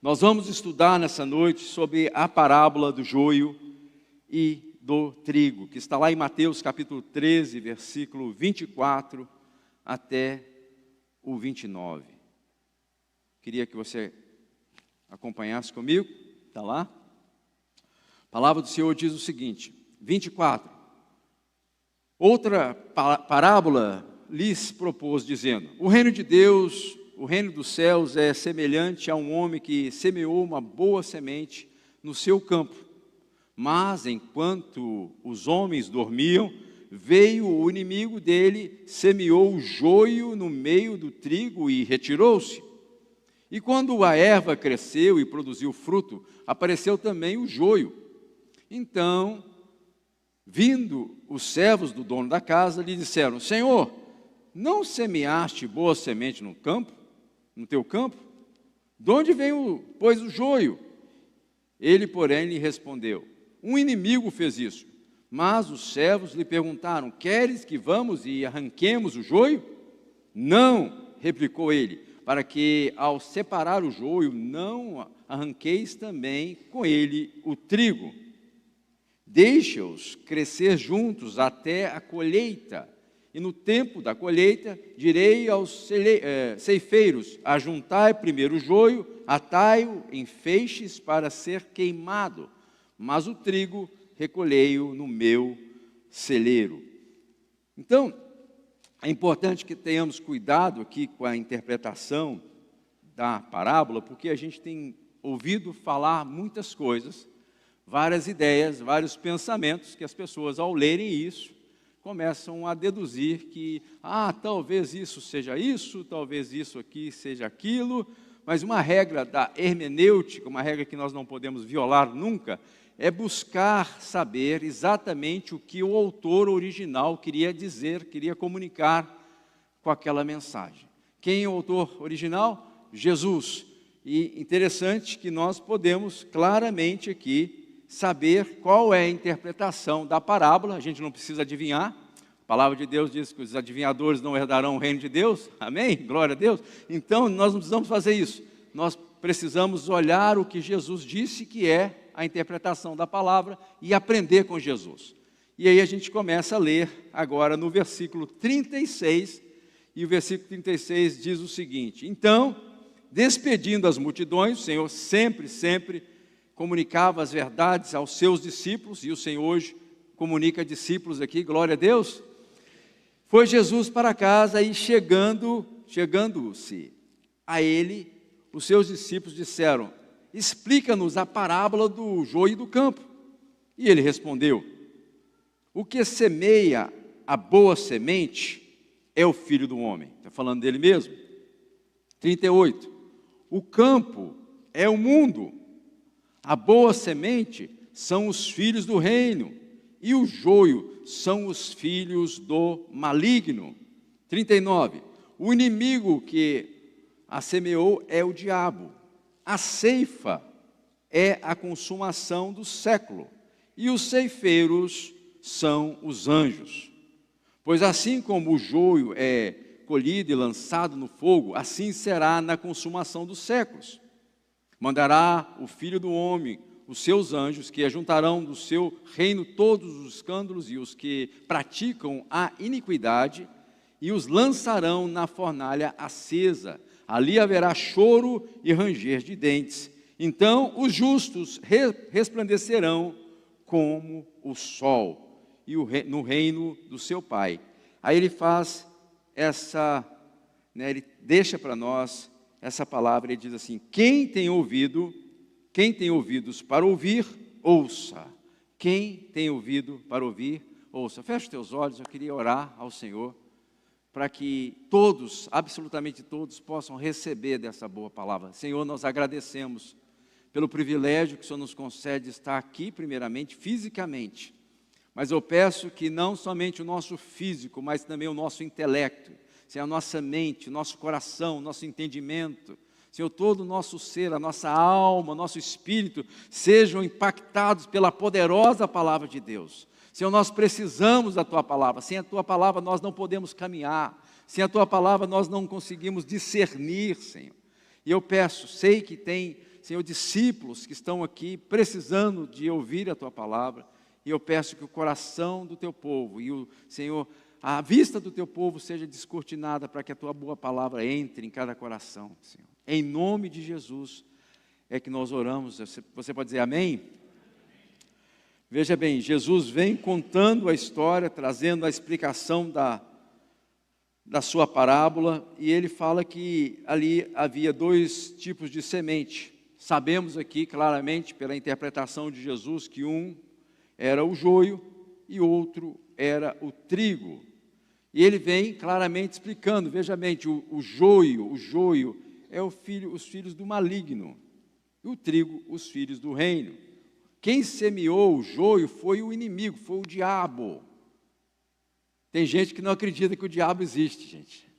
Nós vamos estudar nessa noite sobre a parábola do joio e do trigo, que está lá em Mateus capítulo 13, versículo 24 até o 29. Queria que você acompanhasse comigo, está lá. A palavra do Senhor diz o seguinte, 24. Outra parábola lhes propôs, dizendo: o reino de Deus, o reino dos céus é semelhante a um homem que semeou uma boa semente no seu campo. Mas, enquanto os homens dormiam, veio o inimigo dele, semeou o joio no meio do trigo e retirou-se. E quando a erva cresceu e produziu fruto, apareceu também o joio. Então, vindo os servos do dono da casa, lhe disseram: Senhor, não semeaste boa semente no campo, no teu campo? De onde vem, pois, o joio? Ele, porém, lhe respondeu: um inimigo fez isso. Mas os servos lhe perguntaram: queres que vamos e arranquemos o joio? Não, replicou ele, para que ao separar o joio, não arranqueis também com ele o trigo. Deixa-os crescer juntos até a colheita, e no tempo da colheita direi aos ceifeiros: ajuntai primeiro o joio, atai-o em feixes para ser queimado, mas o trigo recolhei-o no meu celeiro. Então, é importante que tenhamos cuidado aqui com a interpretação da parábola, porque a gente tem ouvido falar muitas coisas, várias ideias, vários pensamentos, que as pessoas, ao lerem isso, começam a deduzir que, talvez isso seja isso, talvez isso aqui seja aquilo, mas uma regra da hermenêutica, uma regra que nós não podemos violar nunca, é buscar saber exatamente o que o autor original queria dizer, queria comunicar com aquela mensagem. Quem é o autor original? Jesus. E interessante que nós podemos claramente aqui saber qual é a interpretação da parábola. A gente não precisa adivinhar. A palavra de Deus diz que os adivinhadores não herdarão o reino de Deus. Amém? Glória a Deus. Então, nós não precisamos fazer isso. Nós precisamos olhar o que Jesus disse que é a interpretação da palavra e aprender com Jesus. E aí a gente começa a ler agora no versículo 36, e o versículo 36 diz o seguinte: então, despedindo as multidões, o Senhor sempre comunicava as verdades aos seus discípulos, e o Senhor hoje comunica a discípulos aqui, glória a Deus. Foi Jesus para casa e chegando-se a ele, os seus discípulos disseram: explica-nos a parábola do joio e do campo. E ele respondeu: o que semeia a boa semente é o Filho do Homem. Está falando dele mesmo. 38. O campo é o mundo. A boa semente são os filhos do reino, e o joio são os filhos do maligno. 39. O inimigo que a semeou é o diabo. A ceifa é a consumação do século, e os ceifeiros são os anjos. Pois assim como o joio é colhido e lançado no fogo, assim será na consumação dos séculos. Mandará o Filho do Homem os seus anjos, que ajuntarão do seu reino todos os escândalos e os que praticam a iniquidade, e os lançarão na fornalha acesa. Ali haverá choro e ranger de dentes. Então os justos resplandecerão como o sol no reino do seu Pai. Aí ele faz ele deixa para nós essa palavra, ele diz assim: quem tem ouvidos para ouvir, ouça. Quem tem ouvido para ouvir, ouça. Feche os teus olhos, eu queria orar ao Senhor, para que todos, absolutamente todos, possam receber dessa boa palavra. Senhor, nós agradecemos pelo privilégio que o Senhor nos concede estar aqui, primeiramente, fisicamente. Mas eu peço que não somente o nosso físico, mas também o nosso intelecto, Senhor, a nossa mente, o nosso coração, o nosso entendimento, Senhor, todo o nosso ser, a nossa alma, o nosso espírito, sejam impactados pela poderosa palavra de Deus. Senhor, nós precisamos da Tua palavra. Sem a Tua palavra nós não podemos caminhar. Sem a Tua palavra nós não conseguimos discernir, Senhor. E eu peço, sei que tem Senhor, discípulos que estão aqui precisando de ouvir a Tua palavra, e eu peço que o coração do Teu povo, e o Senhor, a vista do Teu povo seja descortinada para que a Tua boa palavra entre em cada coração, Senhor. Em nome de Jesus é que nós oramos. Você pode dizer amém? Veja bem, Jesus vem contando a história, trazendo a explicação da sua parábola, e ele fala que ali havia dois tipos de semente. Sabemos aqui claramente, pela interpretação de Jesus, que um era o joio e outro era o trigo. E ele vem claramente explicando, veja bem, o joio é os filhos do maligno, e o trigo, os filhos do reino. Quem semeou o joio foi o inimigo, foi o diabo. Tem gente que não acredita que o diabo existe, gente.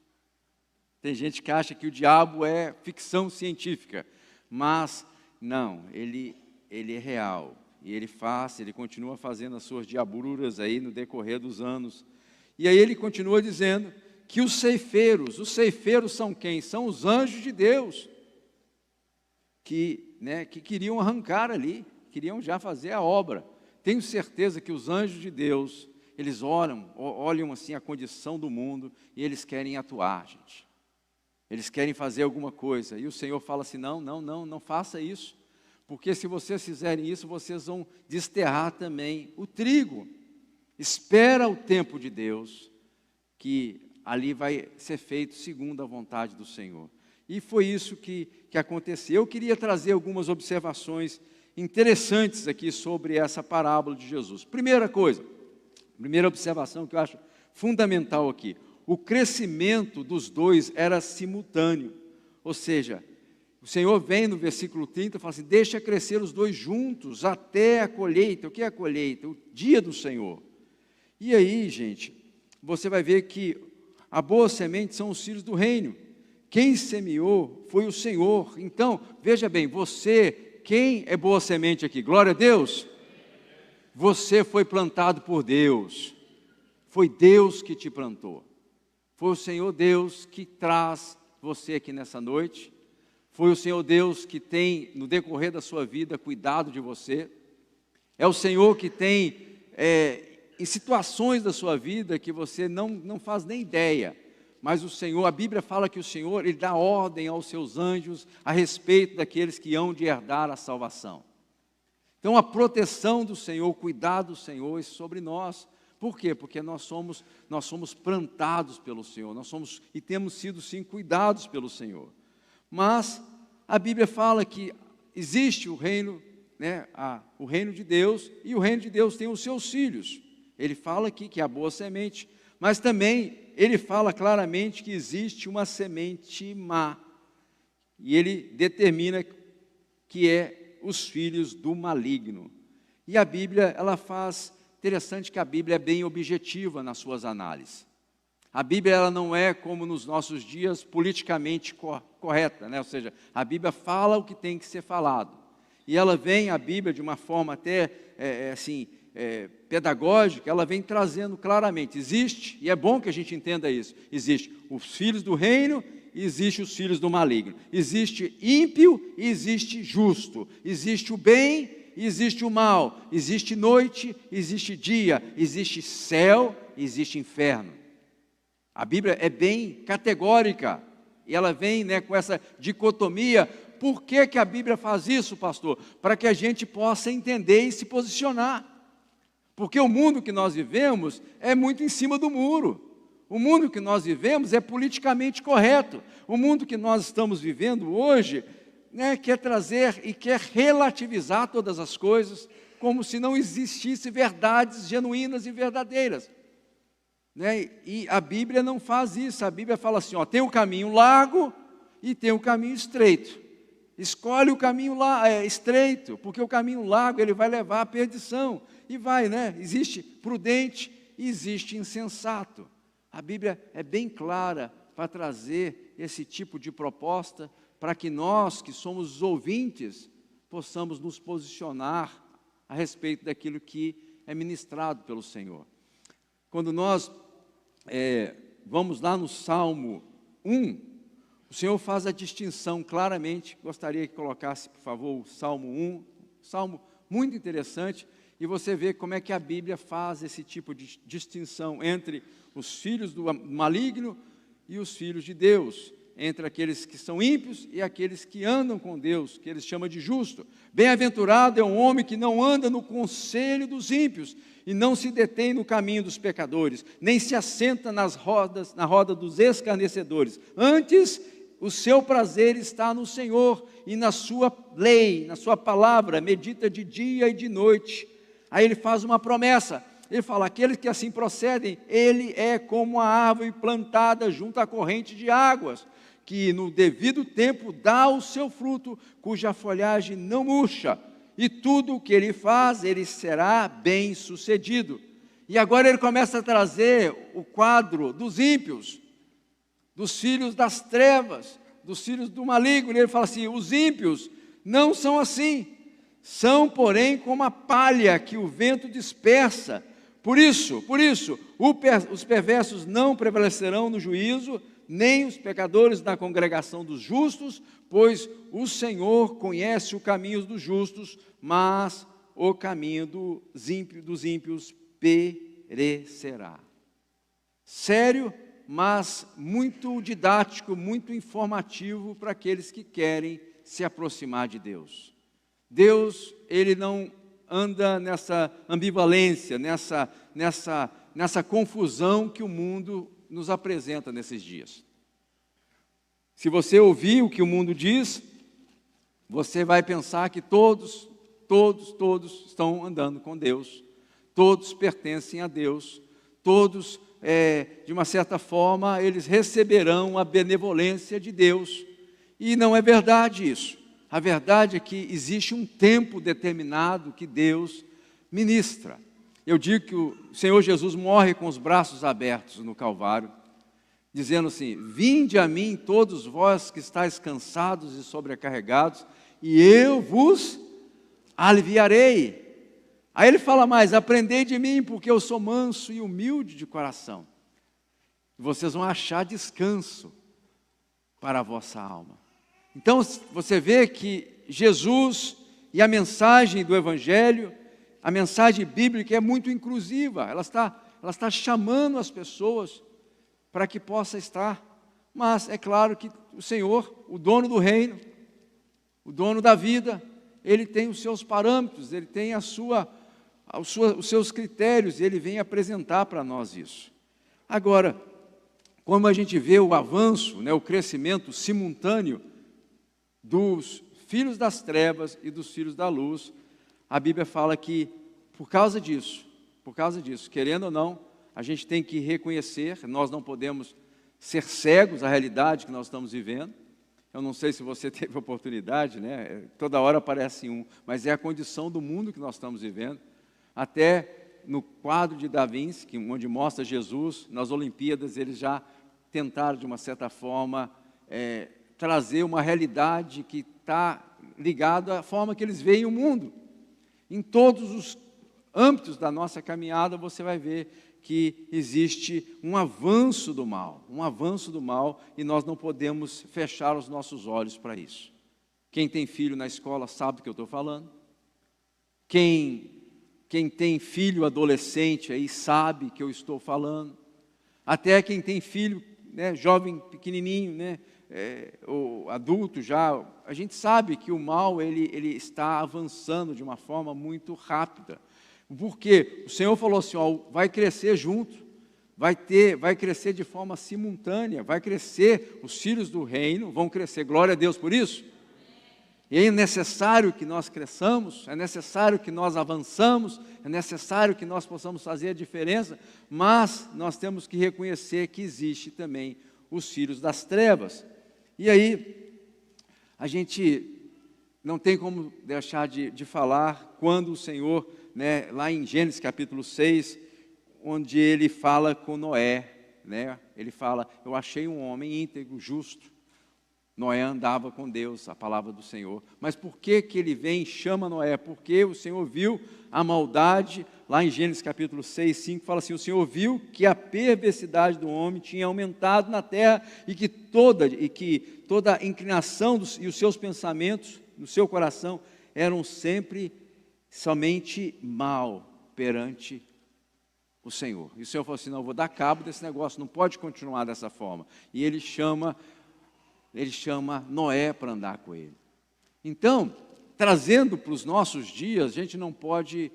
Tem gente que acha que o diabo é ficção científica, mas não, ele é real. E ele continua fazendo as suas diabruras aí no decorrer dos anos. E aí ele continua dizendo que os ceifeiros são quem? São os anjos de Deus, que queriam arrancar ali, queriam já fazer a obra. Tenho certeza que os anjos de Deus, eles olham assim a condição do mundo e eles querem atuar, gente. Eles querem fazer alguma coisa. E o Senhor fala assim, não faça isso. Porque se vocês fizerem isso, vocês vão desterrar também o trigo. Espera o tempo de Deus, que ali vai ser feito segundo a vontade do Senhor. E foi isso que aconteceu. Eu queria trazer algumas observações interessantes aqui sobre essa parábola de Jesus. Primeira observação que eu acho fundamental aqui, o crescimento dos dois era simultâneo, ou seja, o Senhor vem no versículo 30 e fala assim, deixa crescer os dois juntos até a colheita. O que é a colheita? O dia do Senhor. E aí, gente, você vai ver que a boa semente são os filhos do reino. Quem semeou foi o Senhor. Então, veja bem, quem é boa semente aqui? Glória a Deus. Você foi plantado por Deus. Foi Deus que te plantou. Foi o Senhor Deus que traz você aqui nessa noite. Foi o Senhor Deus que tem, no decorrer da sua vida, cuidado de você. É o Senhor que tem, em situações da sua vida que você não faz nem ideia. Mas o Senhor, a Bíblia fala que o Senhor, Ele dá ordem aos seus anjos a respeito daqueles que hão de herdar a salvação. Então a proteção do Senhor, o cuidado do Senhor é sobre nós. Por quê? Porque nós somos plantados pelo Senhor, e temos sido sim cuidados pelo Senhor. Mas a Bíblia fala que existe o reino, o reino de Deus, e o reino de Deus tem os seus filhos. Ele fala aqui que é a boa semente, mas também ele fala claramente que existe uma semente má. E ele determina que é os filhos do maligno. E a Bíblia, interessante que a Bíblia é bem objetiva nas suas análises. A Bíblia ela não é, como nos nossos dias, politicamente correta, ou seja, a Bíblia fala o que tem que ser falado. E ela vem, a Bíblia, de uma forma até, pedagógica, ela vem trazendo claramente, existe, e é bom que a gente entenda isso, existe os filhos do reino e existe os filhos do maligno. Existe ímpio e existe justo. Existe o bem e existe o mal. Existe noite, existe dia. Existe céu e existe inferno. A Bíblia é bem categórica, e ela vem com essa dicotomia. Por que a Bíblia faz isso, pastor? Para que a gente possa entender e se posicionar. Porque o mundo que nós vivemos é muito em cima do muro. O mundo que nós vivemos é politicamente correto. O mundo que nós estamos vivendo hoje quer trazer e quer relativizar todas as coisas, como se não existissem verdades genuínas e verdadeiras. E a Bíblia não faz isso. A Bíblia fala assim, tem o caminho largo e tem o caminho estreito. Escolhe o caminho estreito, porque o caminho largo ele vai levar à perdição. E existe prudente e existe insensato. A Bíblia é bem clara para trazer esse tipo de proposta, para que nós, que somos os ouvintes, possamos nos posicionar a respeito daquilo que é ministrado pelo Senhor. Quando nós vamos lá no Salmo 1, o Senhor faz a distinção claramente. Gostaria que colocasse, por favor, o Salmo 1, salmo muito interessante, e você vê como é que a Bíblia faz esse tipo de distinção entre os filhos do maligno e os filhos de Deus, entre aqueles que são ímpios e aqueles que andam com Deus, que eles chamam de justo. Bem-aventurado é um homem que não anda no conselho dos ímpios, e não se detém no caminho dos pecadores, nem se assenta na roda dos escarnecedores. Antes, o seu prazer está no Senhor, e na sua lei, na sua palavra, medita de dia e de noite. Aí ele faz uma promessa, ele fala, aqueles que assim procedem, ele é como a árvore plantada junto à corrente de águas, que no devido tempo dá o seu fruto, cuja folhagem não murcha, e tudo o que ele faz, ele será bem sucedido. E agora ele começa a trazer o quadro dos ímpios, dos filhos das trevas, dos filhos do maligno. E ele fala assim, os ímpios não são assim, são porém como a palha que o vento dispersa. Por isso, os perversos não prevalecerão no juízo, nem os pecadores na congregação dos justos, pois o Senhor conhece o caminho dos justos, mas o caminho dos ímpios perecerá. Sério, mas muito didático, muito informativo para aqueles que querem se aproximar de Deus. Deus, ele não anda nessa ambivalência, nessa confusão que o mundo nos apresenta nesses dias. Se você ouvir o que o mundo diz, você vai pensar que todos estão andando com Deus, todos pertencem a Deus, todos, de uma certa forma, eles receberão a benevolência de Deus. E não é verdade isso. A verdade é que existe um tempo determinado que Deus ministra. Eu digo que o Senhor Jesus morre com os braços abertos no Calvário, dizendo assim, vinde a mim todos vós que estáis cansados e sobrecarregados, e eu vos aliviarei. Aí ele fala mais, aprendei de mim, porque eu sou manso e humilde de coração. Vocês vão achar descanso para a vossa alma. Então, você vê que Jesus e a mensagem do Evangelho, a mensagem bíblica é muito inclusiva, ela está chamando as pessoas para que possa estar, mas é claro que o Senhor, o dono do reino, o dono da vida, ele tem os seus parâmetros, ele tem os seus critérios, e ele vem apresentar para nós isso. Agora, como a gente vê o avanço, o crescimento simultâneo dos filhos das trevas e dos filhos da luz, a Bíblia fala que, por causa disso, querendo ou não, a gente tem que reconhecer, nós não podemos ser cegos à realidade que nós estamos vivendo. Eu não sei se você teve oportunidade, toda hora aparece um, mas é a condição do mundo que nós estamos vivendo. Até no quadro de Da Vinci, onde mostra Jesus, nas Olimpíadas, eles já tentaram, de uma certa forma, trazer uma realidade que está ligada à forma que eles veem o mundo. Em todos os âmbitos da nossa caminhada, você vai ver que existe um avanço do mal, e nós não podemos fechar os nossos olhos para isso. Quem tem filho na escola sabe do que eu estou falando. Quem tem filho adolescente aí sabe que eu estou falando. Até quem tem filho, jovem, pequenininho, ou adulto já, a gente sabe que o mal ele está avançando de uma forma muito rápida. Porque o Senhor falou assim, vai crescer junto, vai crescer de forma simultânea, vai crescer, os filhos do reino vão crescer, glória a Deus por isso. E é necessário que nós cresçamos, é necessário que nós avançamos, é necessário que nós possamos fazer a diferença, mas nós temos que reconhecer que existe também os filhos das trevas. E aí, a gente não tem como deixar de falar quando o Senhor, lá em Gênesis capítulo 6, onde ele fala com Noé, ele fala, eu achei um homem íntegro, justo. Noé andava com Deus, a palavra do Senhor. Mas por que ele vem e chama Noé? Porque o Senhor viu a maldade lá em Gênesis capítulo 6, 5, fala assim: o Senhor viu que a perversidade do homem tinha aumentado na terra e que toda inclinação e os seus pensamentos no seu coração eram sempre somente mal perante o Senhor. E o Senhor falou assim: não, eu vou dar cabo desse negócio, não pode continuar dessa forma. E ele chama Noé para andar com ele. Então, trazendo para os nossos dias, a gente não pode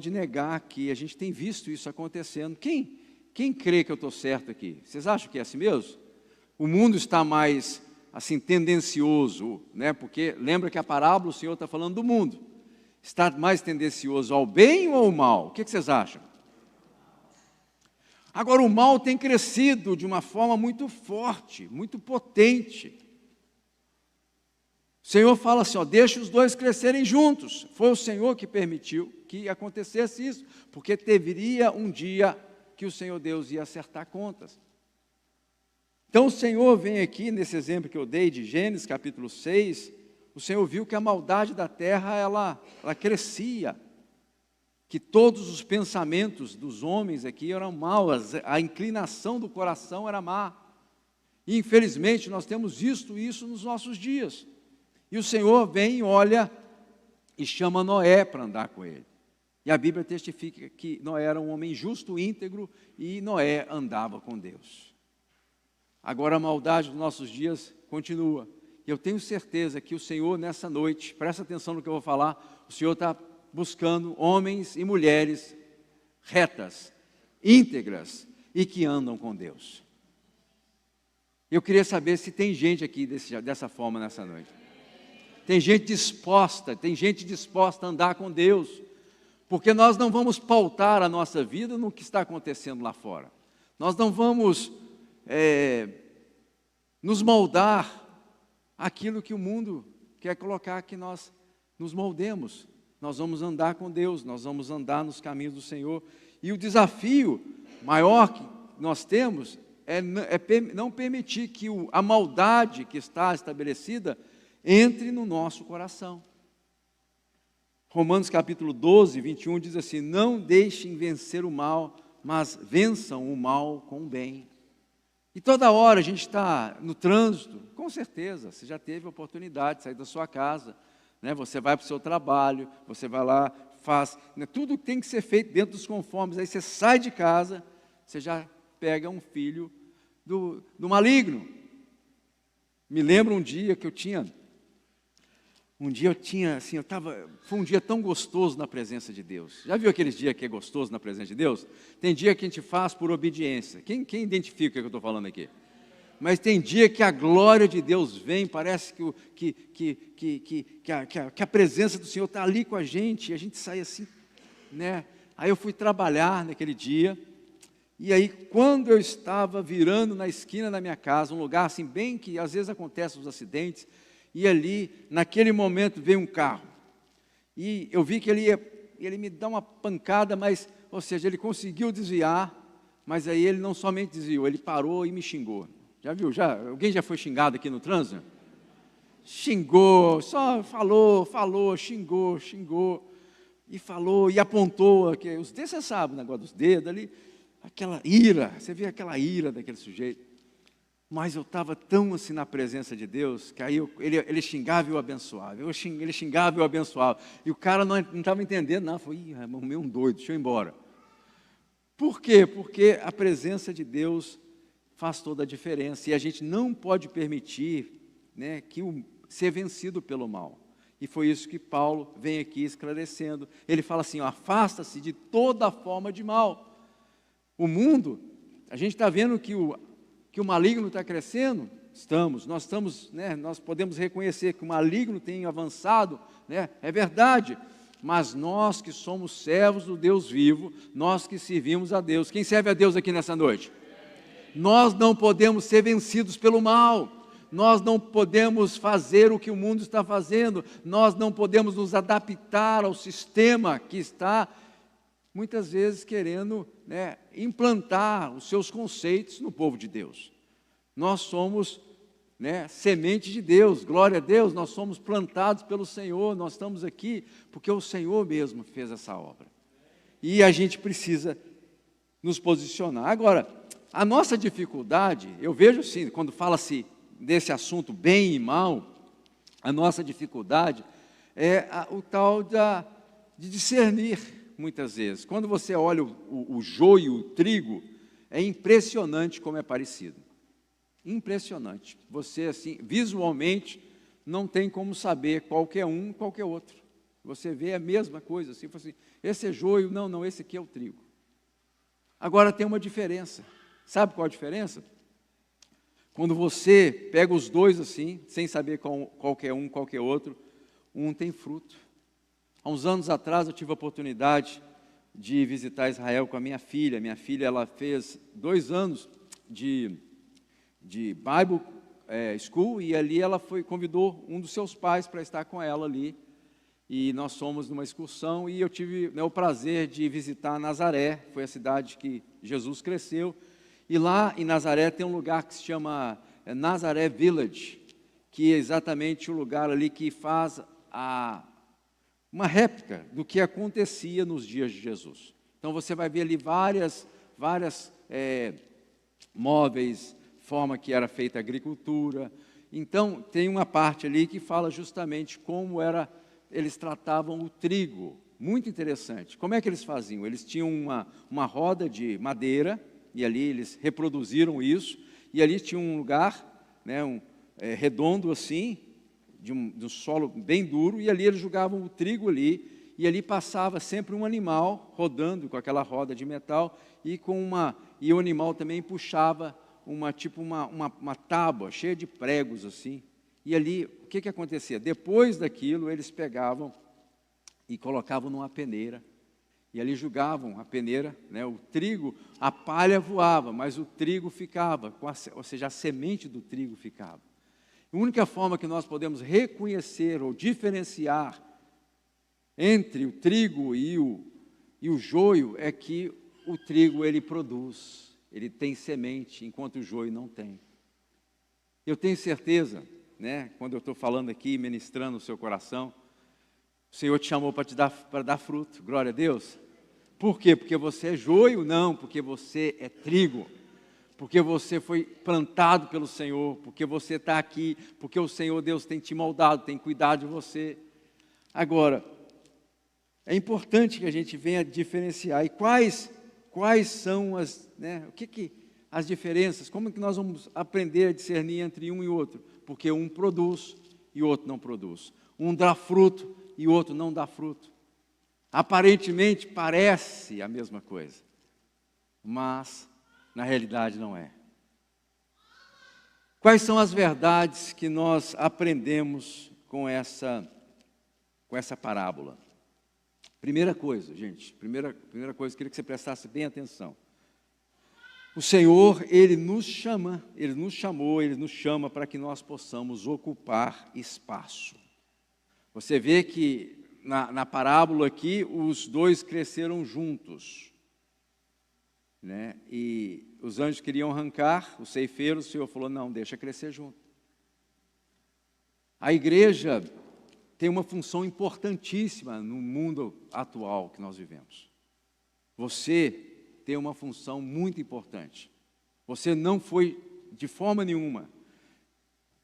negar que a gente tem visto isso acontecendo. Quem crê que eu estou certo aqui? Vocês acham que é assim mesmo? O mundo está mais assim tendencioso, né? Porque lembra que a parábola o Senhor está falando do mundo. Está mais tendencioso ao bem ou ao mal? O que vocês acham? Agora, o mal tem crescido de uma forma muito forte, muito potente. O Senhor fala assim, deixa os dois crescerem juntos. Foi o Senhor que permitiu que acontecesse isso, porque deveria um dia que o Senhor Deus ia acertar contas. Então o Senhor vem aqui, nesse exemplo que eu dei de Gênesis capítulo 6, o Senhor viu que a maldade da terra, ela crescia, que todos os pensamentos dos homens aqui eram maus, a inclinação do coração era má. E infelizmente nós temos visto isso nos nossos dias. E o Senhor vem, olha e chama Noé para andar com ele. E a Bíblia testifica que Noé era um homem justo, íntegro, e Noé andava com Deus. Agora a maldade dos nossos dias continua. E eu tenho certeza que o Senhor nessa noite, presta atenção no que eu vou falar, o Senhor está buscando homens e mulheres retas, íntegras e que andam com Deus. Eu queria saber se tem gente aqui dessa forma nessa noite. Tem gente disposta a andar com Deus, porque nós não vamos pautar a nossa vida no que está acontecendo lá fora. Nós não vamos nos moldar aquilo que o mundo quer colocar que nós nos moldemos. Nós vamos andar com Deus, nós vamos andar nos caminhos do Senhor. E o desafio maior que nós temos é não permitir que a maldade que está estabelecida entre no nosso coração. Romanos capítulo 12, 21 diz assim: não deixem vencer o mal, mas vençam o mal com o bem. E toda hora a gente está no trânsito, com certeza, você já teve a oportunidade de sair da sua casa, né? Você vai para o seu trabalho, você vai lá, faz, né? Tudo tem que ser feito dentro dos conformes, aí você sai de casa, você já pega um filho do maligno. Me lembro um dia que foi um dia tão gostoso na presença de Deus. Já viu aqueles dias que é gostoso na presença de Deus? Tem dia que a gente faz por obediência. Quem identifica o que eu estou falando aqui? Mas tem dia que a glória de Deus vem, parece que a presença do Senhor está ali com a gente, e a gente sai assim, né? Aí eu fui trabalhar naquele dia, e aí quando eu estava virando na esquina da minha casa, um lugar assim bem que às vezes acontecem os acidentes, e ali, naquele momento, veio um carro. E eu vi que ele me dá uma pancada, ou seja, ele conseguiu desviar, mas aí ele não somente desviou, ele parou e me xingou. Já viu? Alguém já foi xingado aqui no trânsito? Xingou, só falou, xingou, e falou, e apontou. Os dedos, você sabe o negócio dos dedos ali, aquela ira, você vê aquela ira daquele sujeito. Mas eu estava tão assim na presença de Deus, que aí ele xingava e eu abençoava, ele xingava e eu abençoava, e o cara não estava entendendo, não, foi, arrumei um doido, deixa eu ir embora. Por quê? Porque a presença de Deus faz toda a diferença, e a gente não pode permitir, né, ser vencido pelo mal. E foi isso que Paulo vem aqui esclarecendo. Ele fala assim, afasta-se de toda forma de mal. O mundo, a gente está vendo que o maligno está crescendo, nós estamos, né, nós podemos reconhecer que o maligno tem avançado, né, é verdade, mas nós que somos servos do Deus vivo, nós que servimos a Deus, quem serve a Deus aqui nessa noite? Nós não podemos ser vencidos pelo mal, nós não podemos fazer o que o mundo está fazendo, nós não podemos nos adaptar ao sistema que está muitas vezes querendo, né, implantar os seus conceitos no povo de Deus. Nós somos, né, semente de Deus, glória a Deus, nós somos plantados pelo Senhor, nós estamos aqui porque o Senhor mesmo fez essa obra. e a gente precisa nos posicionar. Agora, a nossa dificuldade, eu vejo assim, quando fala-se desse assunto bem e mal, a nossa dificuldade é o tal de discernir, muitas vezes. Quando você olha o joio, o trigo, é impressionante como é parecido. Impressionante. Você, assim, visualmente, não tem como saber qual que é um e qual que é outro. Você vê a mesma coisa, assim, esse é joio, não, esse aqui é o trigo. Agora tem uma diferença. Sabe qual a diferença? Quando você pega os dois assim, sem saber qual que é um, qual que é outro, um tem fruto. Há uns anos atrás eu tive a oportunidade de visitar Israel com a minha filha. Minha filha, ela fez 2 anos de Bible School, e ali ela convidou um dos seus pais para estar com ela ali. E nós fomos numa excursão e eu tive o prazer de visitar Nazaré, foi a cidade que Jesus cresceu. E lá em Nazaré tem um lugar que se chama Nazaré Village, que é exatamente o lugar ali que faz uma réplica do que acontecia nos dias de Jesus. Então você vai ver ali várias móveis, forma que era feita a agricultura. Então tem uma parte ali que fala justamente como eles tratavam o trigo. Muito interessante. Como é que eles faziam? Eles tinham uma roda de madeira, e ali eles reproduziram isso, e ali tinha um lugar, né, redondo assim, de um solo bem duro, e ali eles jogavam o trigo ali, e ali passava sempre um animal rodando com aquela roda de metal, e o animal também puxava uma tábua cheia de pregos assim. E ali, o que acontecia? Depois daquilo, eles pegavam e colocavam numa peneira, e ali jogavam a peneira, né, o trigo, a palha voava, mas o trigo ficava, ou seja, a semente do trigo ficava. A única forma que nós podemos reconhecer ou diferenciar entre o trigo e o joio é que o trigo ele produz, ele tem semente, enquanto o joio não tem. Eu tenho certeza, né, quando eu estou falando aqui, ministrando o seu coração, o Senhor te chamou para dar fruto, glória a Deus. Por quê? Porque você é joio? Não, porque você é trigo, porque você foi plantado pelo Senhor, porque você está aqui, porque o Senhor Deus tem te moldado, tem cuidado de você. Agora, é importante que a gente venha diferenciar, e quais são as diferenças, como que nós vamos aprender a discernir entre um e outro? Porque um produz e o outro não produz, um dá fruto e o outro não dá fruto. Aparentemente parece a mesma coisa, mas na realidade não é. Quais são as verdades que nós aprendemos com essa parábola? Primeira coisa, gente, primeira coisa, eu queria que você prestasse bem atenção. O Senhor, Ele nos chama para que nós possamos ocupar espaço. Você vê que na parábola aqui, os dois cresceram juntos, né? E os anjos queriam arrancar, os ceifeiros, o Senhor falou, não, deixa crescer junto. A igreja tem uma função importantíssima no mundo atual que nós vivemos. Você tem uma função muito importante. Você não foi, de forma nenhuma,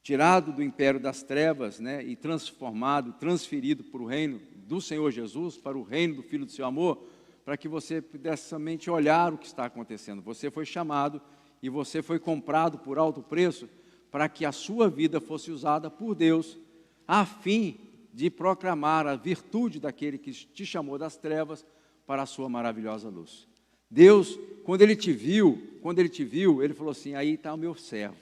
tirado do império das trevas, né, e transferido para o reino do Senhor Jesus, para o reino do Filho do seu amor, para que você pudesse somente olhar o que está acontecendo. Você foi chamado e você foi comprado por alto preço para que a sua vida fosse usada por Deus, a fim de proclamar a virtude daquele que te chamou das trevas para a sua maravilhosa luz. Deus, quando Ele te viu, Ele falou assim, aí está o meu servo.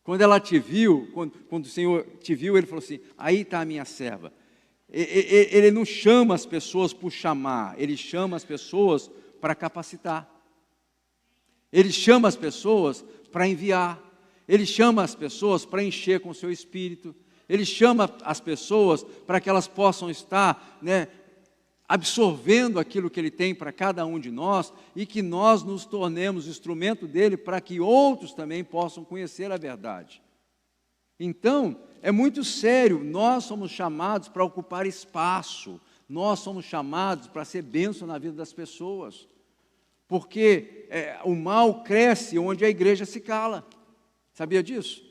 Quando ela te viu, quando o Senhor te viu, Ele falou assim, aí está a minha serva. Ele não chama as pessoas por chamar, Ele chama as pessoas para capacitar. Ele chama as pessoas para enviar. Ele chama as pessoas para encher com o seu espírito. Ele chama as pessoas para que elas possam estar, né, absorvendo aquilo que Ele tem para cada um de nós e que nós nos tornemos instrumento dEle para que outros também possam conhecer a verdade. Então, é muito sério, nós somos chamados para ocupar espaço Nós somos chamados para ser bênção na vida das pessoas, porque o mal cresce onde a igreja se cala. Sabia disso?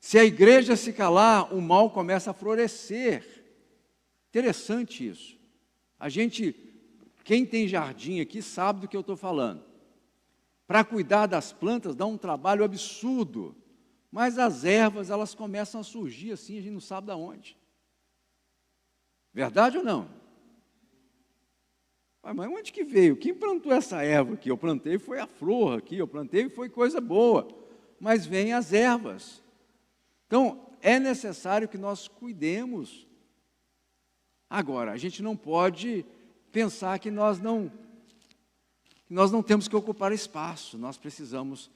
Se a igreja se calar, o mal começa a florescer. Interessante isso. Quem tem jardim aqui sabe do que eu estou falando. Para cuidar das plantas dá um trabalho absurdo, mas as ervas, elas começam a surgir assim, a gente não sabe de onde. Verdade ou não? Mas onde que veio? Quem plantou essa erva aqui? Eu plantei foi a flor aqui, eu plantei foi coisa boa, mas vêm as ervas. Então, é necessário que nós cuidemos. Agora, a gente não pode pensar que nós não temos que ocupar espaço, nós precisamos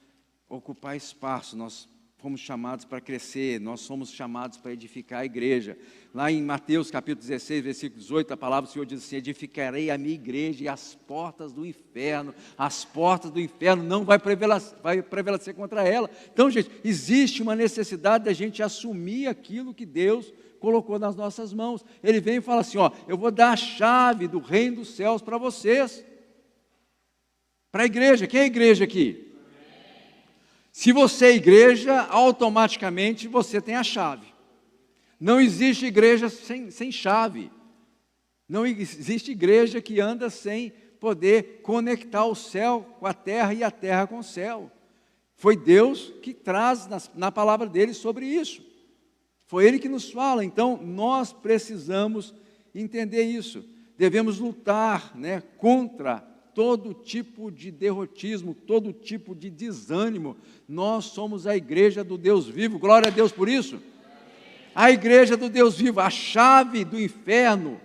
ocupar espaço, nós fomos chamados para crescer, nós somos chamados para edificar a igreja. Lá em Mateus capítulo 16, versículo 18, a palavra do Senhor diz assim: edificarei a minha igreja e as portas do inferno não vai prevalecer contra ela. Então, gente, existe uma necessidade da gente assumir aquilo que Deus colocou nas nossas mãos. Ele vem e fala assim, eu vou dar a chave do reino dos céus para vocês. Para a igreja. Quem é a igreja aqui? Se você é igreja, automaticamente você tem a chave. Não existe igreja sem chave. Não existe igreja que anda sem poder conectar o céu com a terra e a terra com o céu. Foi Deus que traz na palavra dele sobre isso. Foi Ele que nos fala. Então, nós precisamos entender isso. Devemos lutar, contra todo tipo de derrotismo, todo tipo de desânimo. Nós somos a igreja do Deus vivo. Glória a Deus por isso. A igreja do Deus vivo, a chave do inferno,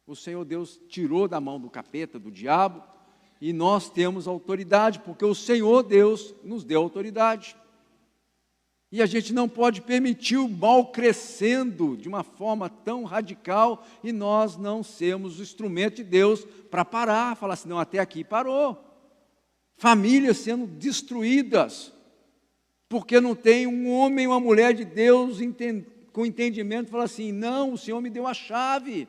o Senhor Deus tirou da mão do capeta, do diabo, e nós temos autoridade, porque o Senhor Deus nos deu autoridade. E a gente não pode permitir o mal crescendo de uma forma tão radical e nós não sermos o instrumento de Deus para parar, falar assim, não, até aqui parou. Famílias sendo destruídas, porque não tem um homem ou uma mulher de Deus com entendimento, fala assim, não, o Senhor me deu a chave,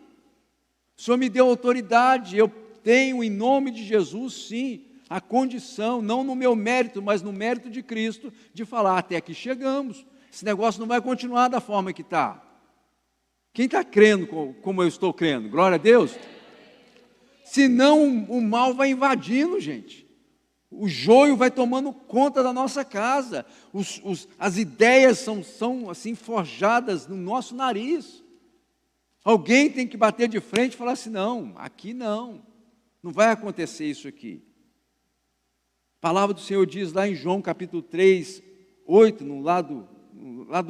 o Senhor me deu autoridade, eu tenho em nome de Jesus, sim, a condição, não no meu mérito, mas no mérito de Cristo, de falar, até aqui chegamos, esse negócio não vai continuar da forma que está. Quem está crendo como eu estou crendo? Glória a Deus. Senão o mal vai invadindo, gente. O joio vai tomando conta da nossa casa. As ideias são assim forjadas no nosso nariz. Alguém tem que bater de frente e falar assim, não, aqui não vai acontecer isso aqui. A palavra do Senhor diz lá em João capítulo 3, 8, no lado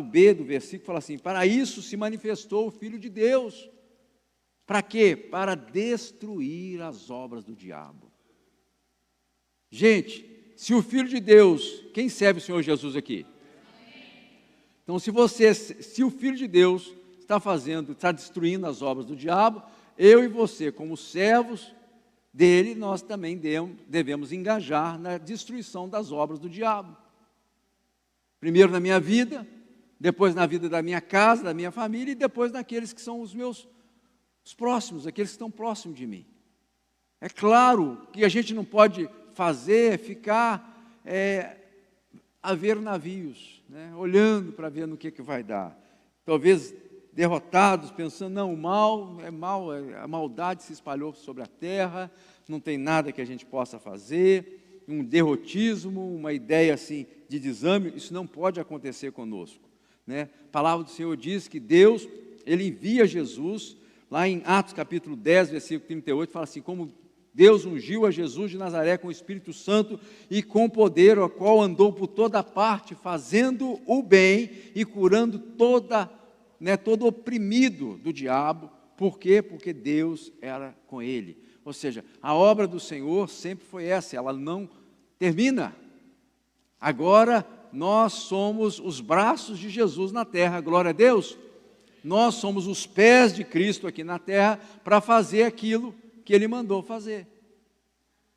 B do versículo, fala assim, para isso se manifestou o Filho de Deus. Para quê? Para destruir as obras do diabo. Gente, se o Filho de Deus, quem serve o Senhor Jesus aqui? Então, se o Filho de Deus está destruindo as obras do diabo, eu e você, como servos dele, nós também devemos engajar na destruição das obras do diabo. Primeiro na minha vida, depois na vida da minha casa, da minha família, e depois naqueles que são os próximos, aqueles que estão próximos de mim. É claro que a gente não pode ficar a ver navios, olhando para ver no que vai dar. Talvez derrotados, pensando, não, o mal é mal, a maldade se espalhou sobre a terra, não tem nada que a gente possa fazer, um derrotismo, uma ideia assim de desânimo, isso não pode acontecer conosco. A palavra do Senhor diz que Deus, Ele envia Jesus, lá em Atos capítulo 10, versículo 38, fala assim, como Deus ungiu a Jesus de Nazaré com o Espírito Santo e com poder, o qual andou por toda parte, fazendo o bem e curando todo oprimido do diabo. Por quê? Porque Deus era com ele. Ou seja, a obra do Senhor sempre foi essa, ela não termina. Agora, nós somos os braços de Jesus na terra, glória a Deus. Nós somos os pés de Cristo aqui na terra para fazer aquilo que Ele mandou fazer.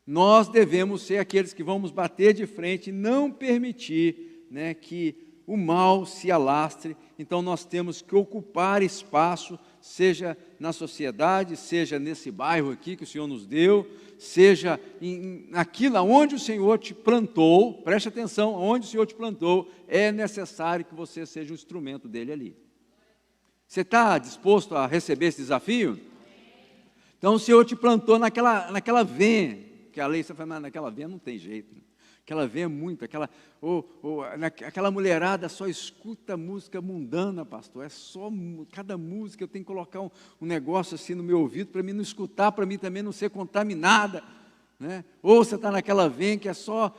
Nós devemos ser aqueles que vamos bater de frente e não permitir que o mal se alastre. Então nós temos que ocupar espaço, seja na sociedade, seja nesse bairro aqui que o Senhor nos deu, seja naquilo onde o Senhor te plantou, preste atenção, onde o Senhor te plantou, é necessário que você seja um instrumento dele ali. Você está disposto a receber esse desafio? Então o Senhor te plantou naquela veia, que a lei você fala, mas naquela veia não tem jeito. Aquela veia muito, aquela mulherada só escuta música mundana, pastor. É só, cada música eu tenho que colocar um negócio assim no meu ouvido para mim não escutar, para mim também não ser contaminada. Né? Ou você está naquela veia que é só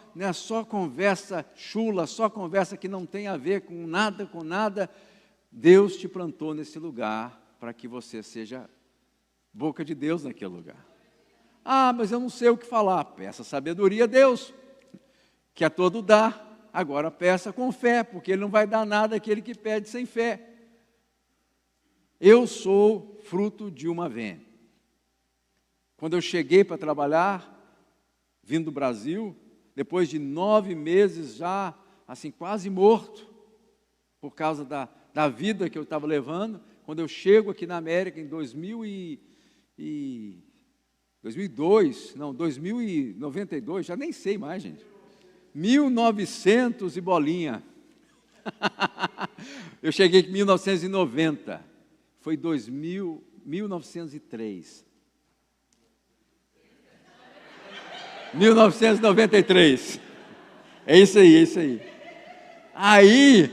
conversa chula, só conversa que não tem a ver com nada. Deus te plantou nesse lugar para que você seja boca de Deus naquele lugar. Ah, mas eu não sei o que falar. Peça sabedoria a Deus, que a todo dá. Agora peça com fé, porque Ele não vai dar nada àquele que pede sem fé. Eu sou fruto de uma venha. Quando eu cheguei para trabalhar, vindo do Brasil, depois de 9 meses já, assim, quase morto, por causa da vida que eu estava levando, quando eu chego aqui na América em 2092, já nem sei mais, gente. 1900 e bolinha. Eu cheguei aqui em 1990. Foi 1903. 1993. É isso aí. Aí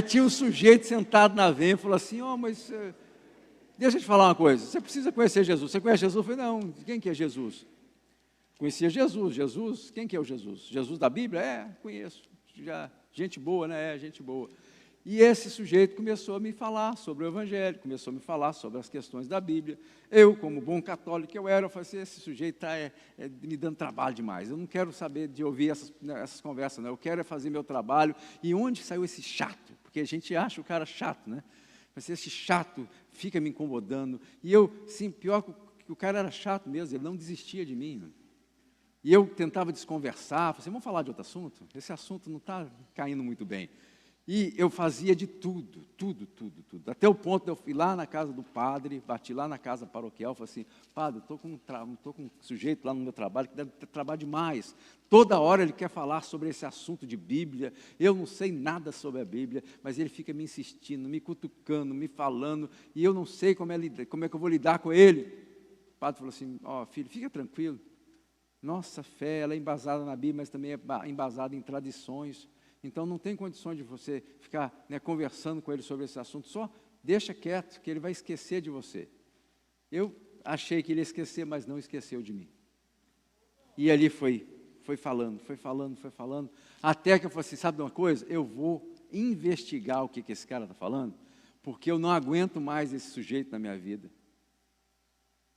tinha um sujeito sentado na van e falou assim, mas deixa eu te falar uma coisa, você precisa conhecer Jesus. Você conhece Jesus? Eu falei, não, quem que é Jesus? Conhecia Jesus. Jesus, quem que é o Jesus? Jesus da Bíblia? Conheço. Gente boa, né? Gente boa. E esse sujeito começou a me falar sobre o Evangelho, começou a me falar sobre as questões da Bíblia. Eu, como bom católico que eu era, eu falei assim, esse sujeito está me dando trabalho demais. Eu não quero saber de ouvir essas conversas, não. Eu quero fazer meu trabalho. E onde saiu esse chato? Porque a gente acha o cara chato, né? Mas esse chato fica me incomodando. E eu, sim, pior que o cara era chato mesmo, ele não desistia de mim. E eu tentava desconversar, falei assim, vamos falar de outro assunto? Esse assunto não está caindo muito bem. E eu fazia de tudo. Até o ponto de eu fui lá na casa do padre, bati lá na casa paroquial, falei assim, padre, estou com um sujeito lá no meu trabalho que deve ter trabalho demais. Toda hora ele quer falar sobre esse assunto de Bíblia, eu não sei nada sobre a Bíblia, mas ele fica me insistindo, me cutucando, me falando, e eu não sei como é que eu vou lidar com ele. O padre falou assim, filho, fica tranquilo. Nossa fé, ela é embasada na Bíblia, mas também é embasada em tradições. Então, não tem condições de você ficar conversando com ele sobre esse assunto. Só deixa quieto, que ele vai esquecer de você. Eu achei que ele ia esquecer, mas não esqueceu de mim. E ali foi falando. Até que eu falei assim, sabe de uma coisa? Eu vou investigar o que esse cara está falando, porque eu não aguento mais esse sujeito na minha vida.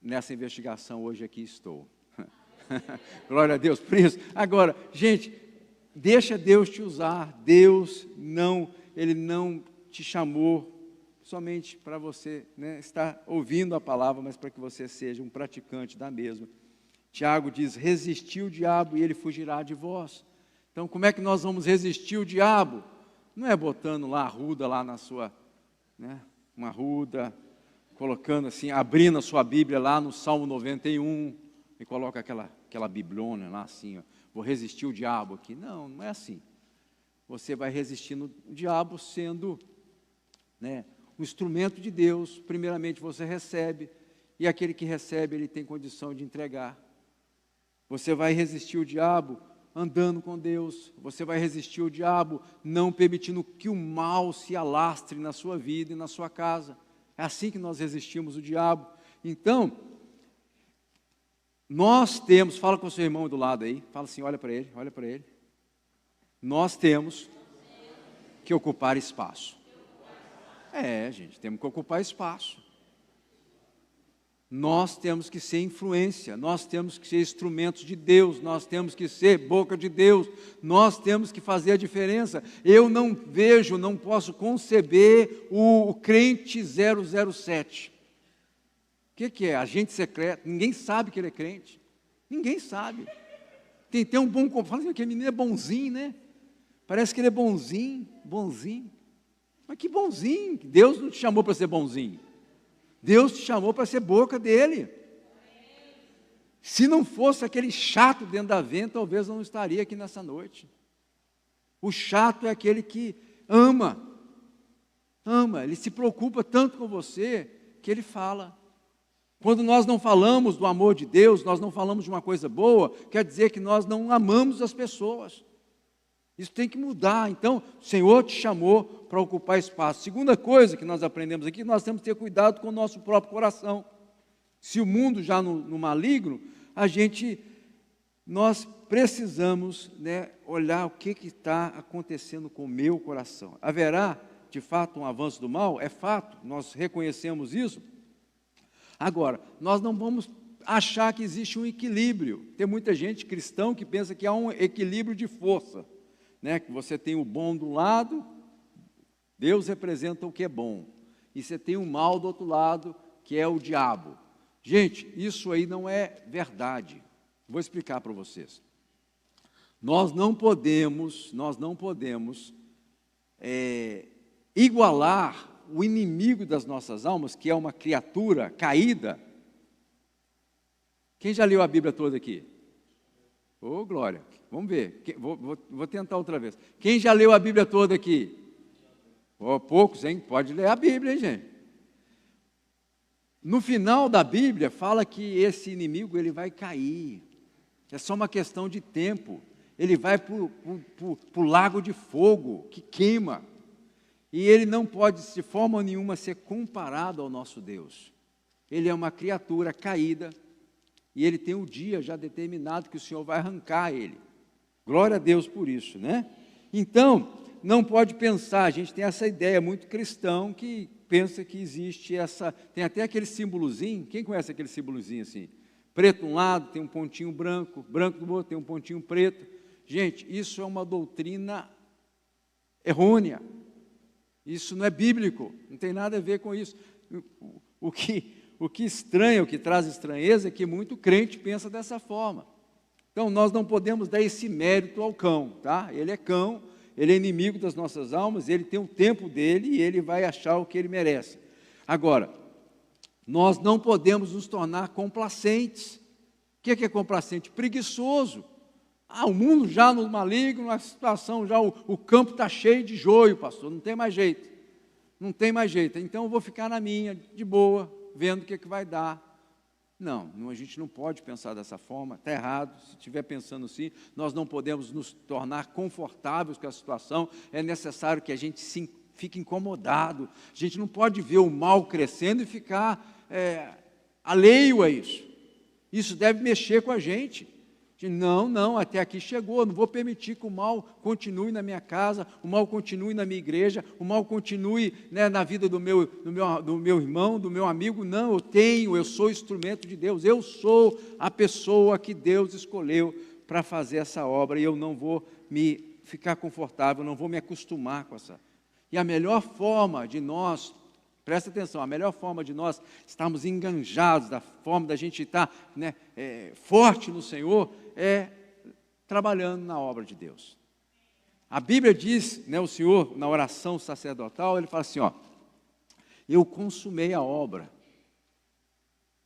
Nessa investigação, hoje aqui estou. Glória a Deus por isso. Agora, gente, deixa Deus te usar. Ele não te chamou somente para você estar ouvindo a palavra, mas para que você seja um praticante da mesma. Tiago diz, resistir o diabo e ele fugirá de vós. Então, como é que nós vamos resistir o diabo? Não é botando lá a ruda lá na sua, uma ruda, colocando assim, abrindo a sua Bíblia lá no Salmo 91, e coloca aquela biblona lá assim, vou resistir o diabo aqui. Não é assim. Você vai resistindo o diabo sendo um instrumento de Deus. Primeiramente você recebe, e aquele que recebe, ele tem condição de entregar. Você vai resistir o diabo andando com Deus. Você vai resistir o diabo não permitindo que o mal se alastre na sua vida e na sua casa. É assim que nós resistimos o diabo. Então, nós temos, fala com o seu irmão do lado aí, fala assim, olha para ele. Nós temos que ocupar espaço. Gente, temos que ocupar espaço. Nós temos que ser influência, nós temos que ser instrumentos de Deus, nós temos que ser boca de Deus, nós temos que fazer a diferença. Eu não posso conceber o crente 007. O que é? Agente secreto. Ninguém sabe que ele é crente. Ninguém sabe. Tem um bom... Fala assim, aquele menino é bonzinho, né? Parece que ele é bonzinho. Mas que bonzinho. Deus não te chamou para ser bonzinho. Deus te chamou para ser boca dele. Se não fosse aquele chato dentro da van, talvez eu não estaria aqui nessa noite. O chato é aquele que ama, ele se preocupa tanto com você, que ele fala. Quando nós não falamos do amor de Deus, nós não falamos de uma coisa boa, quer dizer que nós não amamos as pessoas. Isso tem que mudar. Então, o Senhor te chamou para ocupar espaço. Segunda coisa que nós aprendemos aqui, nós temos que ter cuidado com o nosso próprio coração. Se o mundo já no maligno, nós precisamos, né, olhar o que está acontecendo com o meu coração. Haverá, de fato, um avanço do mal? É fato, nós reconhecemos isso. Agora, nós não vamos achar que existe um equilíbrio. Tem muita gente cristão que pensa que há um equilíbrio de força, né? Que você tem o bom do lado, Deus representa o que é bom, e você tem o mal do outro lado, que é o diabo. Gente, isso aí não é verdade. Vou explicar para vocês. Nós não podemos igualar o inimigo das nossas almas, que é uma criatura caída. Quem já leu a Bíblia toda aqui? Ô, glória, vamos ver, vou tentar outra vez. Quem já leu a Bíblia toda aqui? Oh, poucos, hein? Pode ler a Bíblia, hein, gente? No final da Bíblia, fala que esse inimigo ele vai cair. É só uma questão de tempo. Ele vai para o lago de fogo, que queima. E ele não pode, de forma nenhuma, ser comparado ao nosso Deus. Ele é uma criatura caída, e ele tem um dia já determinado que o Senhor vai arrancar ele. Glória a Deus por isso, né? Então, não pode pensar, a gente tem essa ideia muito cristão, que pensa que existe tem até aquele símbolozinho, quem conhece aquele símbolozinho assim? Preto de um lado, tem um pontinho branco, branco do outro, tem um pontinho preto. Gente, isso é uma doutrina errônea. Isso não é bíblico, não tem nada a ver com isso. O que estranha, o que traz estranheza é que muito crente pensa dessa forma. Então, nós não podemos dar esse mérito ao cão, tá? Ele é cão, ele é inimigo das nossas almas, ele tem o tempo dele e ele vai achar o que ele merece. Agora, nós não podemos nos tornar complacentes. O que é complacente? Preguiçoso. O mundo já no maligno, a situação já, o campo está cheio de joio, pastor, não tem mais jeito. Não tem mais jeito, então eu vou ficar na minha, de boa, vendo o que vai dar. Não, a gente não pode pensar dessa forma, está errado. Se estiver pensando assim, nós não podemos nos tornar confortáveis com a situação, é necessário que a gente fique incomodado. A gente não pode ver o mal crescendo e ficar alheio a isso. Isso deve mexer com a gente. Não, até aqui chegou, não vou permitir que o mal continue na minha casa, o mal continue na minha igreja, o mal continue, né, na vida do meu irmão, do meu amigo. Não, eu sou instrumento de Deus, eu sou a pessoa que Deus escolheu para fazer essa obra, e eu não vou me ficar confortável, não vou me acostumar com essa. E a melhor forma de nós, presta atenção, a melhor forma de nós estarmos enganjados, da forma da gente estar, né, forte no Senhor, é trabalhando na obra de Deus. A Bíblia diz, né, o Senhor, na oração sacerdotal, ele fala assim, eu consumei a obra.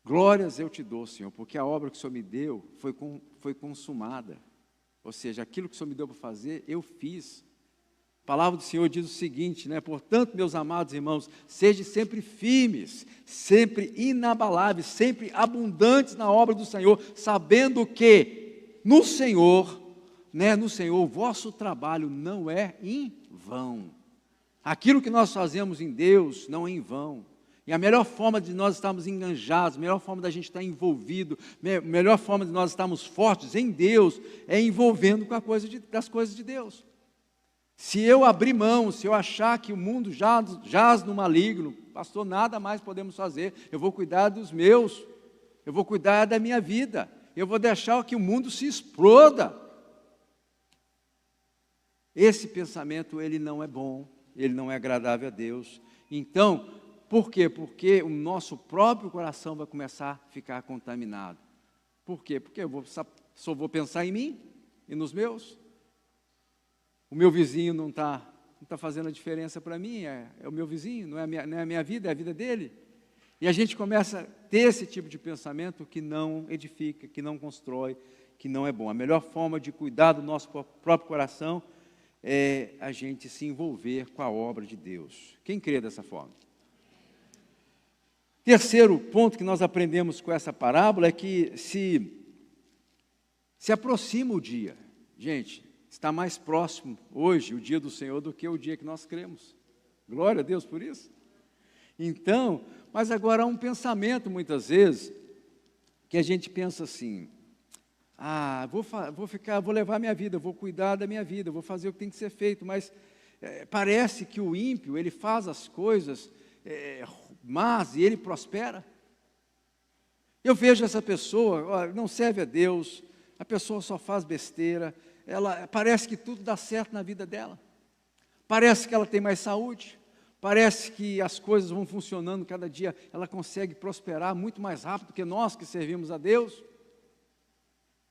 Glórias eu te dou, Senhor, porque a obra que o Senhor me deu foi consumada. Ou seja, aquilo que o Senhor me deu para fazer, eu fiz. A palavra do Senhor diz o seguinte, né? Portanto, meus amados irmãos, sejam sempre firmes, sempre inabaláveis, sempre abundantes na obra do Senhor, sabendo que no Senhor, o vosso trabalho não é em vão. Aquilo que nós fazemos em Deus não é em vão. E a melhor forma de nós estarmos enganjados, a melhor forma da gente estar envolvido, a melhor forma de nós estarmos fortes em Deus, é envolvendo com das coisas de Deus. Se eu abrir mão, se eu achar que o mundo jaz no maligno, pastor, nada mais podemos fazer, eu vou cuidar dos meus, eu vou cuidar da minha vida, eu vou deixar que o mundo se exploda. Esse pensamento, ele não é bom, ele não é agradável a Deus. Então, por quê? Porque o nosso próprio coração vai começar a ficar contaminado. Por quê? Porque eu só vou pensar em mim e nos meus. O meu vizinho não está fazendo a diferença para mim, é o meu vizinho, não é a minha vida, é a vida dele. E a gente começa a ter esse tipo de pensamento que não edifica, que não constrói, que não é bom. A melhor forma de cuidar do nosso próprio coração é a gente se envolver com a obra de Deus. Quem crê dessa forma? Terceiro ponto que nós aprendemos com essa parábola é que se aproxima o dia. Gente, está mais próximo hoje o dia do Senhor do que o dia que nós cremos. Glória a Deus por isso. Então, mas agora há um pensamento muitas vezes que a gente pensa assim: vou levar minha vida, vou cuidar da minha vida, vou fazer o que tem que ser feito, mas parece que o ímpio, ele faz as coisas más e ele prospera. Eu vejo essa pessoa, não serve a Deus, a pessoa só faz besteira, parece que tudo dá certo na vida dela, parece que ela tem mais saúde, parece que as coisas vão funcionando cada dia, ela consegue prosperar muito mais rápido que nós que servimos a Deus.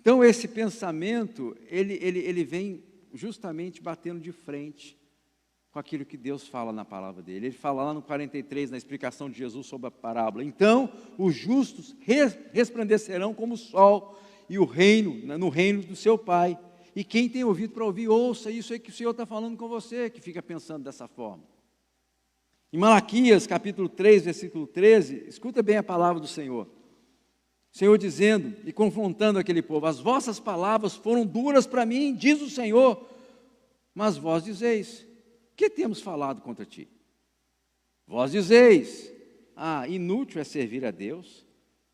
Então esse pensamento, ele vem justamente batendo de frente com aquilo que Deus fala na palavra dele. Ele fala lá no 43, na explicação de Jesus sobre a parábola: então os justos resplandecerão como o sol, e no reino do seu Pai. E quem tem ouvido para ouvir, ouça isso aí que o Senhor está falando com você, que fica pensando dessa forma. Em Malaquias, capítulo 3, versículo 13, escuta bem a palavra do Senhor. O Senhor dizendo e confrontando aquele povo: as vossas palavras foram duras para mim, diz o Senhor, mas vós dizeis: que temos falado contra ti? Vós dizeis: inútil é servir a Deus,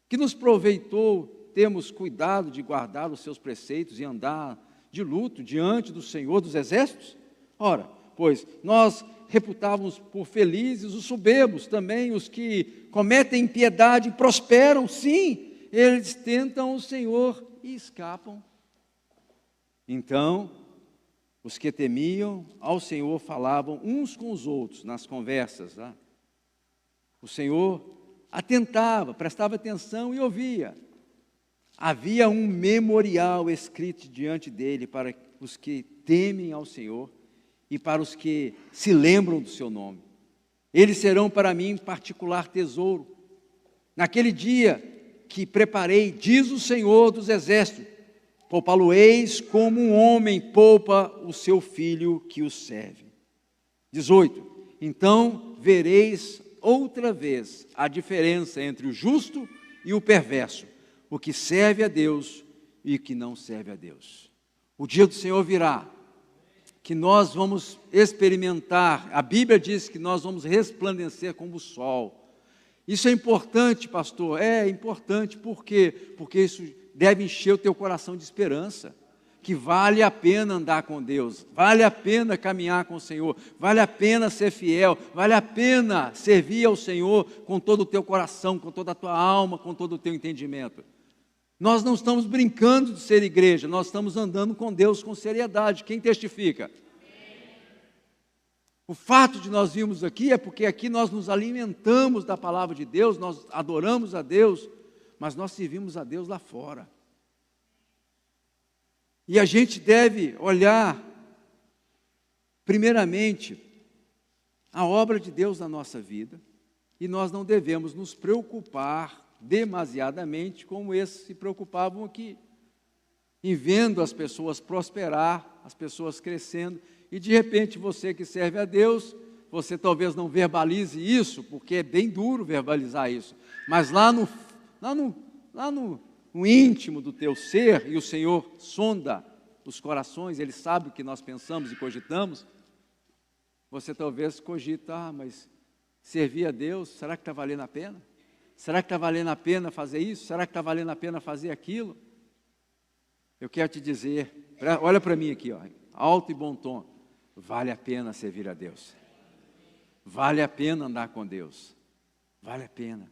que nos proveitou termos cuidado de guardar os seus preceitos e andar de luto diante do Senhor dos exércitos? Ora, pois nós reputávamos por felizes os soberbos, também os que cometem impiedade e prosperam. Sim, eles tentam o Senhor e escapam. Então, os que temiam ao Senhor falavam uns com os outros nas conversas. O Senhor atentava, prestava atenção e ouvia. Havia um memorial escrito diante dele para os que temem ao Senhor e para os que se lembram do seu nome. Eles serão para mim particular tesouro. Naquele dia que preparei, diz o Senhor dos exércitos, poupá-lo-eis como um homem poupa o seu filho que o serve. 18. Então vereis outra vez a diferença entre o justo e o perverso, o que serve a Deus e o que não serve a Deus. O dia do Senhor virá, que nós vamos experimentar, a Bíblia diz que nós vamos resplandecer como o sol. Isso é importante, pastor? É importante, por quê? Porque isso deve encher o teu coração de esperança, que vale a pena andar com Deus, vale a pena caminhar com o Senhor, vale a pena ser fiel, vale a pena servir ao Senhor com todo o teu coração, com toda a tua alma, com todo o teu entendimento. Nós não estamos brincando de ser igreja, nós estamos andando com Deus com seriedade. Quem testifica? O fato de nós virmos aqui é porque aqui nós nos alimentamos da palavra de Deus, nós adoramos a Deus, mas nós servimos a Deus lá fora. E a gente deve olhar, primeiramente, a obra de Deus na nossa vida, e nós não devemos nos preocupar demasiadamente como esses se preocupavam aqui, em vendo as pessoas prosperar, as pessoas crescendo, e de repente você que serve a Deus, você talvez não verbalize isso, porque é bem duro verbalizar isso, mas lá no íntimo do teu ser, e o Senhor sonda os corações, Ele sabe o que nós pensamos e cogitamos, você talvez cogita: mas servir a Deus, será que está valendo a pena? Será que está valendo a pena fazer isso? Será que está valendo a pena fazer aquilo? Eu quero te dizer, olha para mim aqui, alto e bom tom, vale a pena servir a Deus, vale a pena andar com Deus, vale a pena.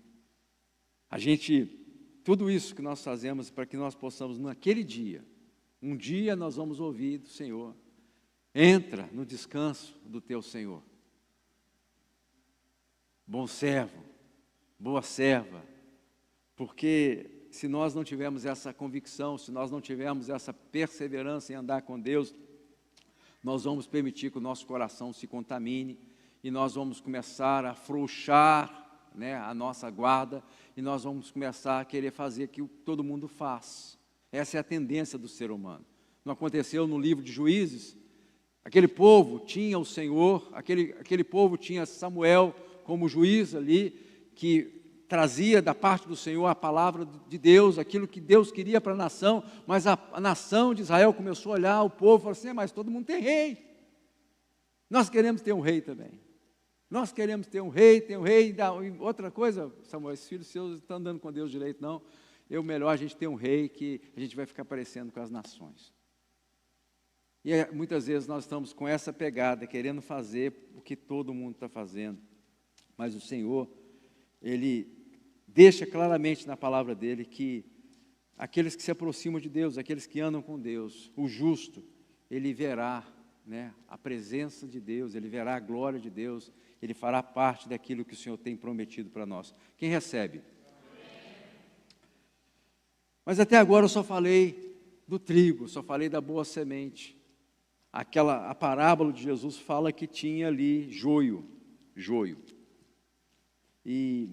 Tudo isso que nós fazemos para que nós possamos naquele dia, um dia nós vamos ouvir do Senhor: entra no descanso do teu Senhor, bom servo, boa serva, porque se nós não tivermos essa convicção, se nós não tivermos essa perseverança em andar com Deus, nós vamos permitir que o nosso coração se contamine e nós vamos começar a afrouxar né, a nossa guarda e nós vamos começar a querer fazer aquilo que todo mundo faz. Essa é a tendência do ser humano. Não aconteceu no livro de Juízes? Aquele povo tinha o Senhor, aquele povo tinha Samuel como juiz ali, que trazia da parte do Senhor a palavra de Deus, aquilo que Deus queria para a nação, mas a nação de Israel começou a olhar o povo e falou assim: mas todo mundo tem rei, nós queremos ter um rei também, nós queremos ter um rei, outra coisa, Samuel, esses filhos seus estão andando com Deus direito, não, melhor a gente ter um rei que a gente vai ficar parecendo com as nações. E muitas vezes nós estamos com essa pegada, querendo fazer o que todo mundo está fazendo, mas o Senhor, Ele deixa claramente na palavra dEle que aqueles que se aproximam de Deus, aqueles que andam com Deus, o justo, ele verá, né, a presença de Deus, ele verá a glória de Deus, ele fará parte daquilo que o Senhor tem prometido para nós. Quem recebe? Mas até agora eu só falei do trigo, só falei da boa semente. A parábola de Jesus fala que tinha ali joio. E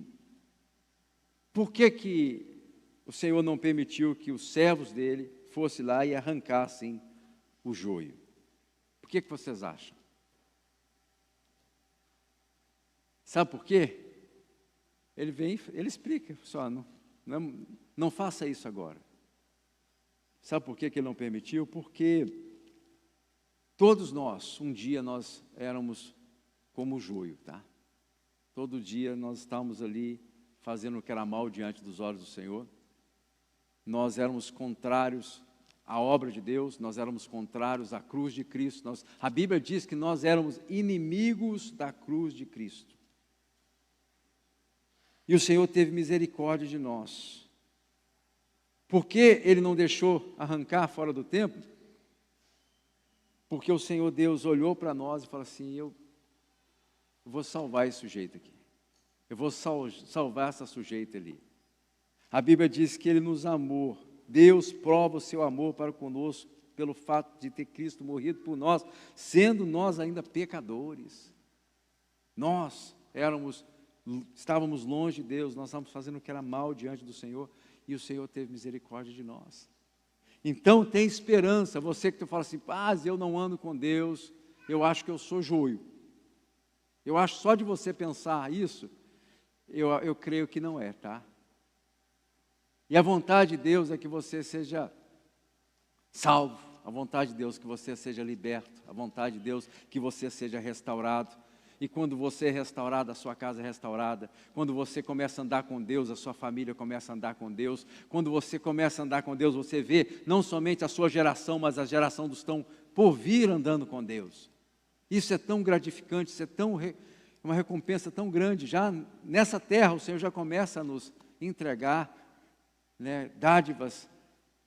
por que o Senhor não permitiu que os servos dele fossem lá e arrancassem o joio? Por que vocês acham? Sabe por quê? Ele explica, só não faça isso agora. Sabe por que ele não permitiu? Porque todos nós, um dia nós éramos como o joio, tá? Todo dia nós estávamos ali fazendo o que era mal diante dos olhos do Senhor. Nós éramos contrários à obra de Deus, nós éramos contrários à cruz de Cristo. A Bíblia diz que nós éramos inimigos da cruz de Cristo. E o Senhor teve misericórdia de nós. Por que Ele não deixou arrancar fora do templo? Porque o Senhor Deus olhou para nós e falou assim: eu vou salvar esse sujeito aqui. Eu vou salvar essa sujeita ali. A Bíblia diz que Ele nos amou. Deus prova o seu amor para conosco pelo fato de ter Cristo morrido por nós, sendo nós ainda pecadores. Nós estávamos longe de Deus, nós estávamos fazendo o que era mal diante do Senhor, e o Senhor teve misericórdia de nós. Então tem esperança. Você que fala assim: mas eu não ando com Deus, eu acho que eu sou joio. Eu acho só de você pensar isso, eu creio que não é, tá? E a vontade de Deus é que você seja salvo, a vontade de Deus é que você seja liberto, a vontade de Deus é que você seja restaurado. E quando você é restaurado, a sua casa é restaurada. Quando você começa a andar com Deus, a sua família começa a andar com Deus. Quando você começa a andar com Deus, você vê não somente a sua geração, mas a geração dos que estão por vir andando com Deus. Isso é tão gratificante, isso é uma recompensa tão grande. Já nessa terra, o Senhor já começa a nos entregar, né, dádivas,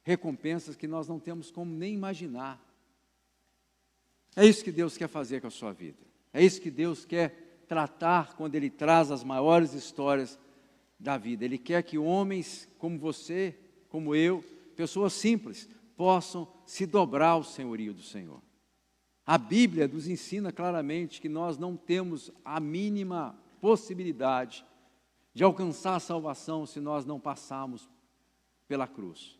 recompensas que nós não temos como nem imaginar. É isso que Deus quer fazer com a sua vida. É isso que Deus quer tratar quando Ele traz as maiores histórias da vida. Ele quer que homens como você, como eu, pessoas simples, possam se dobrar ao senhorio do Senhor. A Bíblia nos ensina claramente que nós não temos a mínima possibilidade de alcançar a salvação se nós não passarmos pela cruz.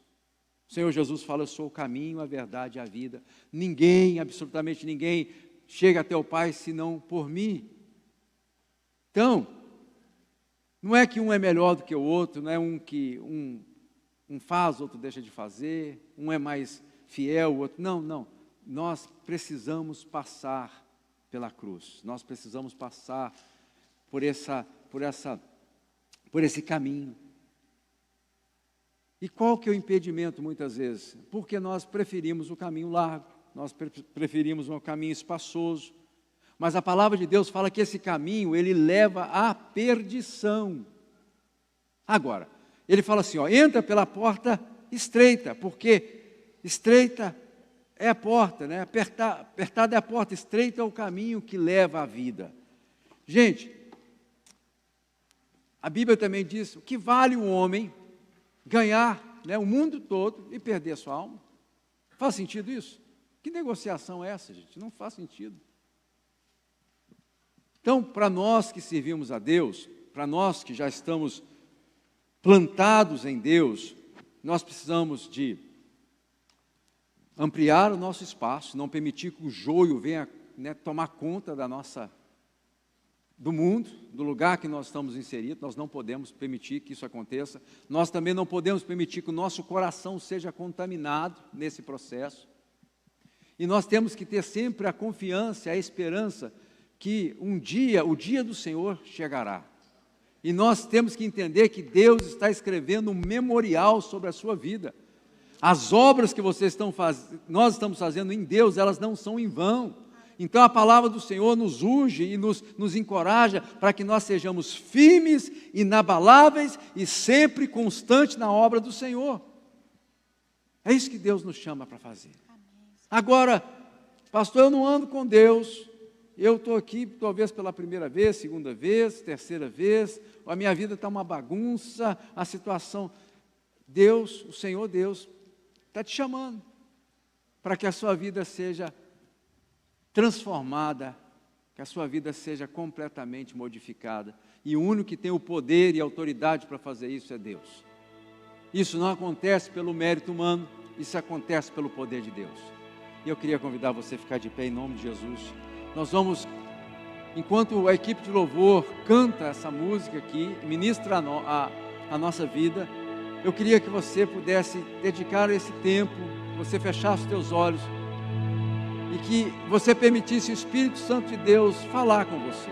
O Senhor Jesus fala: eu sou o caminho, a verdade e a vida. Ninguém, absolutamente ninguém, chega até o Pai senão por mim. Então, não é que um é melhor do que o outro, não é um faz, o outro deixa de fazer, um é mais fiel, o outro... Não. Nós precisamos passar pela cruz. Nós precisamos passar por esse caminho. E qual que é o impedimento muitas vezes? Porque nós preferimos o caminho largo, nós preferimos um caminho espaçoso, mas a palavra de Deus fala que esse caminho, ele leva à perdição. Agora, ele fala assim, entra pela porta estreita, porque estreita é a porta, né? Apertada é a porta, estreita é o caminho que leva à vida. Gente, a Bíblia também diz, o que vale um homem ganhar, né, o mundo todo e perder a sua alma? Faz sentido isso? Que negociação é essa, gente? Não faz sentido. Então, para nós que servimos a Deus, para nós que já estamos plantados em Deus, nós precisamos de ampliar o nosso espaço, não permitir que o joio venha, tomar conta do mundo, do lugar que nós estamos inseridos. Nós não podemos permitir que isso aconteça. Nós também não podemos permitir que o nosso coração seja contaminado nesse processo. E nós temos que ter sempre a confiança, a esperança que um dia, o dia do Senhor chegará. E nós temos que entender que Deus está escrevendo um memorial sobre a sua vida. As obras que nós estamos fazendo em Deus, elas não são em vão. Então a palavra do Senhor nos urge e nos encoraja para que nós sejamos firmes, inabaláveis e sempre constantes na obra do Senhor. É isso que Deus nos chama para fazer. Agora, pastor, eu não ando com Deus, eu estou aqui talvez pela primeira vez, segunda vez, terceira vez, a minha vida está uma bagunça, a situação. Deus, o Senhor Deus, está te chamando para que a sua vida seja transformada, que a sua vida seja completamente modificada. E o único que tem o poder e a autoridade para fazer isso é Deus. Isso não acontece pelo mérito humano, isso acontece pelo poder de Deus. E eu queria convidar você a ficar de pé em nome de Jesus. Nós vamos, enquanto a equipe de louvor canta essa música aqui, ministra a nossa vida, eu queria que você pudesse dedicar esse tempo, você fechasse os teus olhos e que você permitisse o Espírito Santo de Deus falar com você.